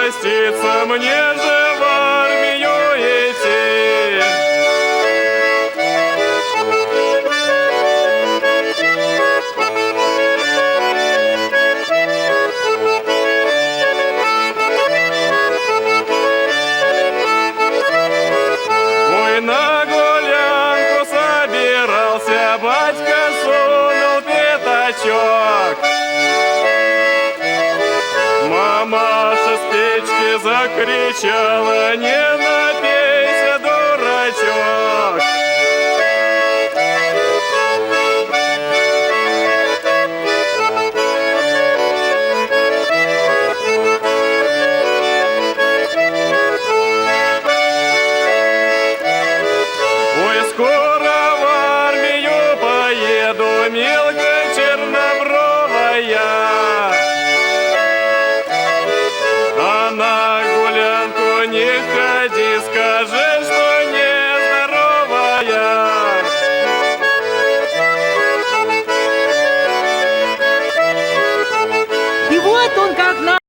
проститься, мне же в армию идти. Ой, на гулянку собирался, батька сунул пятачок. Мамаша с печки закричала: не напей.